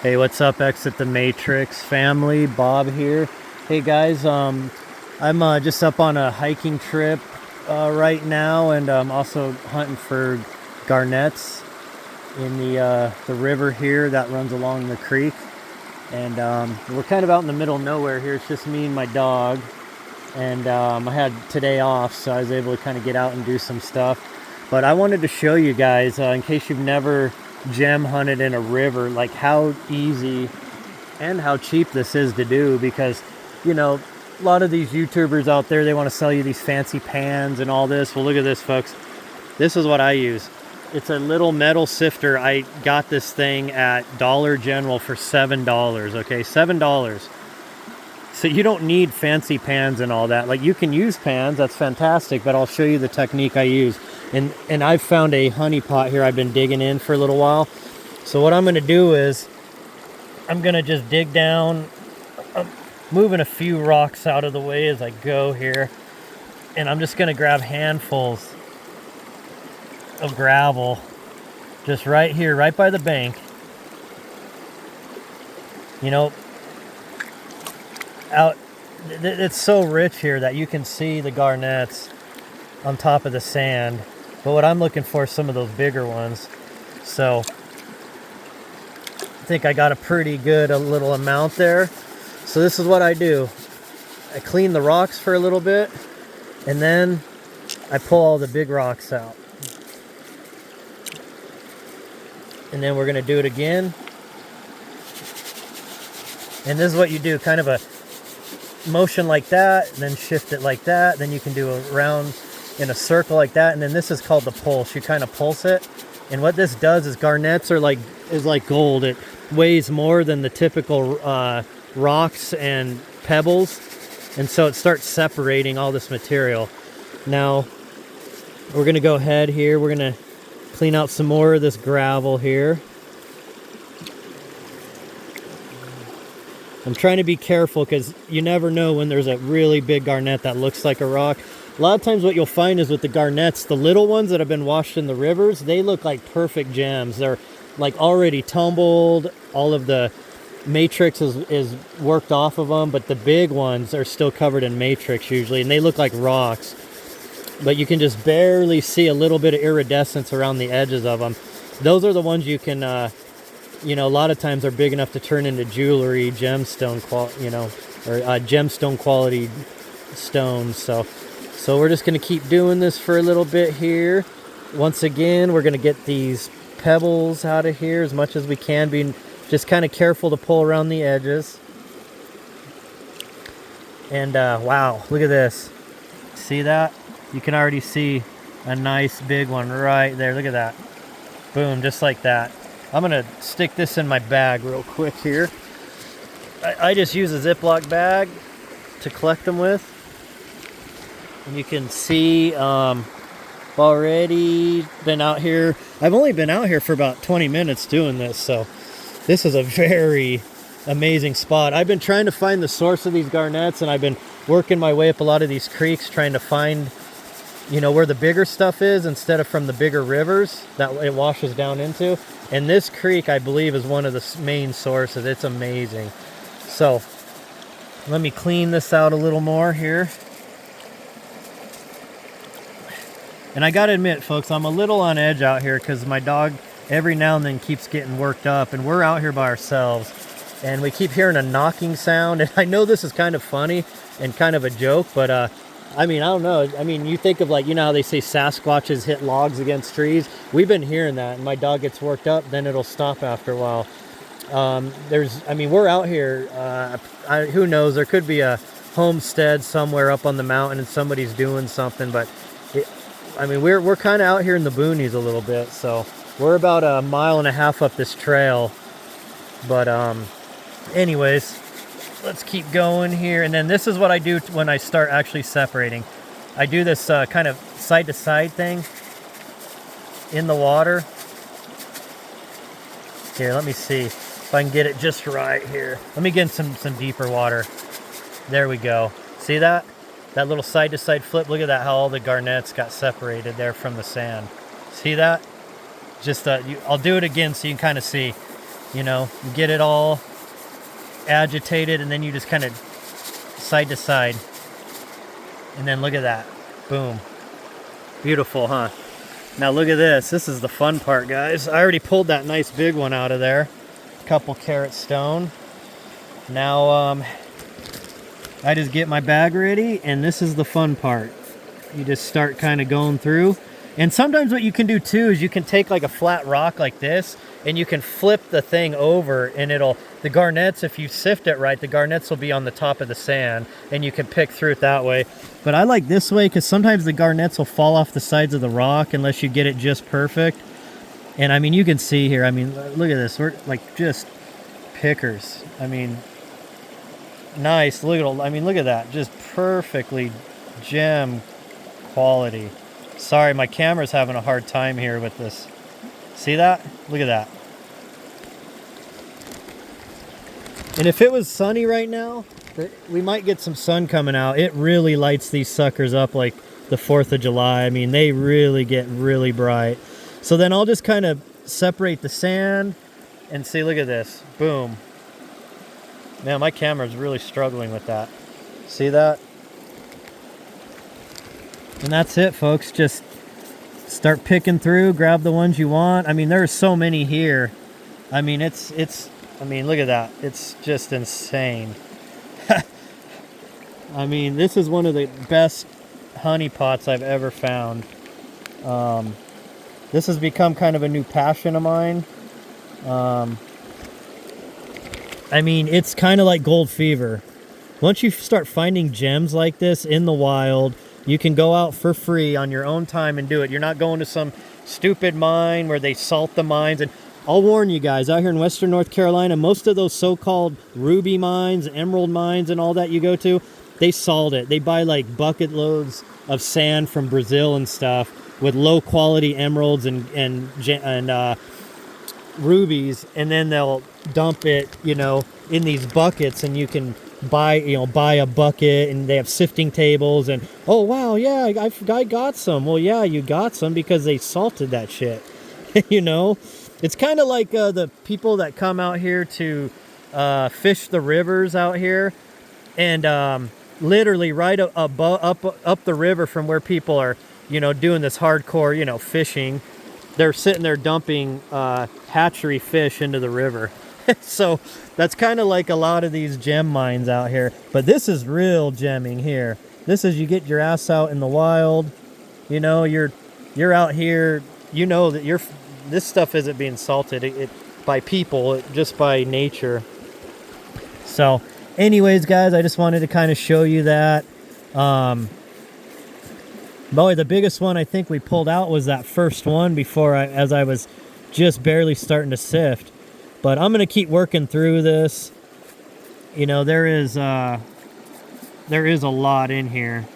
Hey, what's up, Exit the Matrix family? Bob here. Hey guys, I'm just up on a hiking trip right now, and I'm also hunting for garnets in the river here that runs along the creek. And we're kind of out in the middle of nowhere here. It's just me and my dog. And I had today off, so I was able to kind of get out and do some stuff. But I wanted to show you guys, in case you've never gem hunted in a river, like how easy and how cheap this is to do. Because, you know, a lot of these YouTubers out there, they want to sell you these fancy pans and all this. Well, look at this, folks. This is what I use. It's a little metal sifter. I got this thing at Dollar General for $7, okay? $7. So you don't need fancy pans and all that. Like, you can use pans, that's fantastic, but I'll show you the technique I use. And I've found a honey pot here I've been digging in for a little while. So what I'm gonna do is, I'm gonna just dig down. I'm moving a few rocks out of the way as I go here. And I'm just gonna grab handfuls of gravel, just right here, right by the bank. You know, it's so rich here that you can see the garnets on top of the sand. But what I'm looking for is some of those bigger ones. So I think I got a pretty good little amount there. So this is what I do. I clean the rocks for a little bit, and then I pull all the big rocks out. And then we're gonna do it again. And this is what you do, kind of a motion like that, and then shift it like that. Then you can do a round in a circle like that, and then this is called the pulse. You kind of pulse it, and what this does is garnets are like gold. It weighs more than the typical rocks and pebbles, and so it starts separating all this material. Now we're gonna go ahead here. We're gonna clean out some more of this gravel here. I'm trying to be careful because you never know when there's a really big garnet that looks like a rock. A lot of times what you'll find is with the garnets, the little ones that have been washed in the rivers, they look like perfect gems. They're like already tumbled. All of the matrix is worked off of them, but the big ones are still covered in matrix usually, and they look like rocks. But you can just barely see a little bit of iridescence around the edges of them. Those are the ones you can, you know, a lot of times are big enough to turn into jewelry, gemstone quality stones. So we're just going to keep doing this for a little bit here. Once again, we're going to get these pebbles out of here as much as we can, being just kind of careful to pull around the edges. And wow, look at this. See that? You can already see a nice big one right there. Look at that. Boom, just like that. I'm gonna stick this in my bag real quick here. I just use a Ziploc bag to collect them with. And you can see already been out here. I've only been out here for about 20 minutes doing this, so this is a very amazing spot. I've been trying to find the source of these garnets, and I've been working my way up a lot of these creeks trying to find, you know, where the bigger stuff is instead of from the bigger rivers that it washes down into. And this creek, I believe, is one of the main sources. It's amazing. So let me clean this out a little more here. And I gotta admit, folks, I'm a little on edge out here because my dog every now and then keeps getting worked up, and we're out here by ourselves, and we keep hearing a knocking sound. And I know this is kind of funny and kind of a joke, but I mean, I don't know. I mean, you think of, like, you know how they say Sasquatches hit logs against trees? We've been hearing that, and my dog gets worked up, then it'll stop after a while. I mean, we're out here, who knows, there could be a homestead somewhere up on the mountain and somebody's doing something, but I mean, we're kind of out here in the boonies a little bit, so we're about 1.5 miles up this trail. But anyways, let's keep going here. And then this is what I do when I start actually separating. I do this kind of side to side thing in the water. Here, let me see if I can get it just right here. Let me get in some deeper water. There we go. See that? That little side to side flip. Look at that, how all the garnets got separated there from the sand. See that? Just I'll do it again so you can kind of see. You know, you get it all agitated, and then you just kind of side to side. And then look at that. Boom. Beautiful, huh? Now look at this. This is the fun part, guys. I already pulled that nice big one out of there. Couple carat stone. Now I just get my bag ready, and this is the fun part. You just start kind of going through. And sometimes what you can do too is you can take like a flat rock like this, and you can flip the thing over, and the garnets, if you sift it right, the garnets will be on the top of the sand, and you can pick through it that way. But I like this way because sometimes the garnets will fall off the sides of the rock unless you get it just perfect. And I mean, you can see here, I mean, look at this. We're like just pickers. I mean, nice. Look at that. Just perfectly gem quality. Sorry, my camera's having a hard time here with this. See that? Look at that. And if it was sunny right now, we might get some sun coming out. It really lights these suckers up like the 4th of July. I mean, they really get really bright. So then I'll just kind of separate the sand and see, look at this. Boom. Man, my camera's really struggling with that. See that? And that's it, folks. Just start picking through, grab the ones you want. I mean, there's so many here. I mean, I mean, look at that. It's just insane. I mean, this is one of the best honey pots I've ever found. This has become kind of a new passion of mine. I mean, it's kind of like gold fever. Once you start finding gems like this in the wild, you can go out for free on your own time and do it. You're not going to some stupid mine where they salt the mines. And I'll warn you guys, out here in Western North Carolina, most of those so-called ruby mines, emerald mines, and all that you go to, they salt it. They buy like bucket loads of sand from Brazil and stuff with low quality emeralds and rubies, and then they'll dump it, you know, in these buckets, and you can buy a bucket, and they have sifting tables, and oh wow, yeah, I got some. Well, yeah, you got some because they salted that shit. You know, it's kind of like the people that come out here to fish the rivers out here, and literally right up the river from where people are, you know, doing this hardcore, you know, fishing. They're sitting there dumping hatchery fish into the river. So that's kind of like a lot of these gem mines out here. But this is real gemming here. This is, you get your ass out in the wild. You know, you're out here. You know that this stuff isn't being salted by people, just by nature. So anyways, guys, I just wanted to kind of show you that. Boy, the biggest one I think we pulled out was that first one as I was just barely starting to sift. But I'm going to keep working through this. You know, there is a lot in here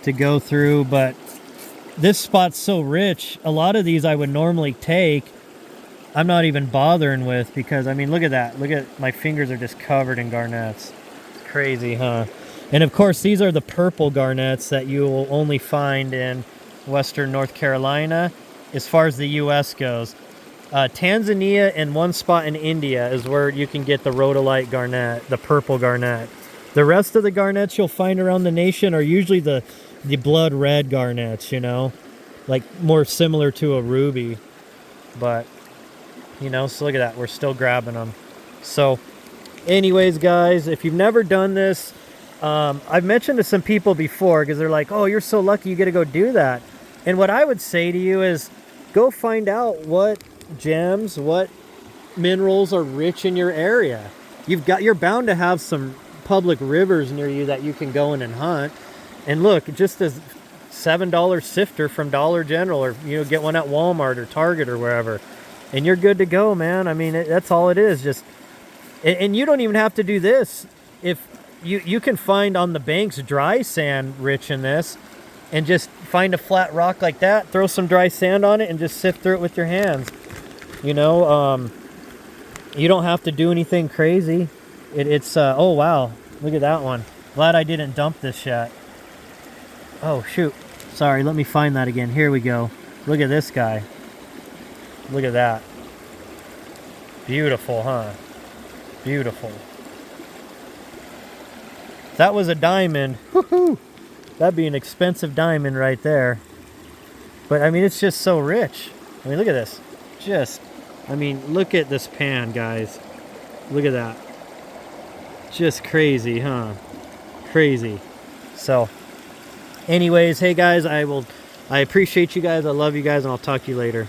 to go through, but this spot's so rich. A lot of these I would normally take, I'm not even bothering with, because I mean, look at that. Look at my fingers are just covered in garnets. It's crazy, huh? And of course, these are the purple garnets that you will only find in Western North Carolina as far as the U.S. goes. Tanzania and one spot in India is where you can get the rhodolite garnet, the purple garnet. The rest of the garnets you'll find around the nation are usually the blood red garnets, you know, like more similar to a ruby. But, you know, so look at that. We're still grabbing them. So anyways, guys, if you've never done this, I've mentioned to some people before, because they're like, oh, you're so lucky you get to go do that. And what I would say to you is go find out what gems, what minerals are rich in your area. You're bound to have some public rivers near you that you can go in and hunt. And look, just a $7 sifter from Dollar General, or you know, get one at Walmart or Target or wherever, and you're good to go, man. I mean, that's all it is. Just, and you don't even have to do this. If you can find on the banks dry sand rich in this, and just find a flat rock like that, throw some dry sand on it, and just sift through it with your hands. You know, you don't have to do anything crazy. It's oh wow, look at that one. Glad I didn't dump this yet. Oh shoot, sorry, let me find that again. Here we go. Look at this guy. Look at that. Beautiful, huh? Beautiful. If that was a diamond, woohoo! That'd be an expensive diamond right there. But I mean, it's just so rich. I mean, look at this. I mean, look at this pan, guys. Look at that. Just crazy, huh? Crazy. So, anyways, hey guys, I appreciate you guys. I love you guys, and I'll talk to you later.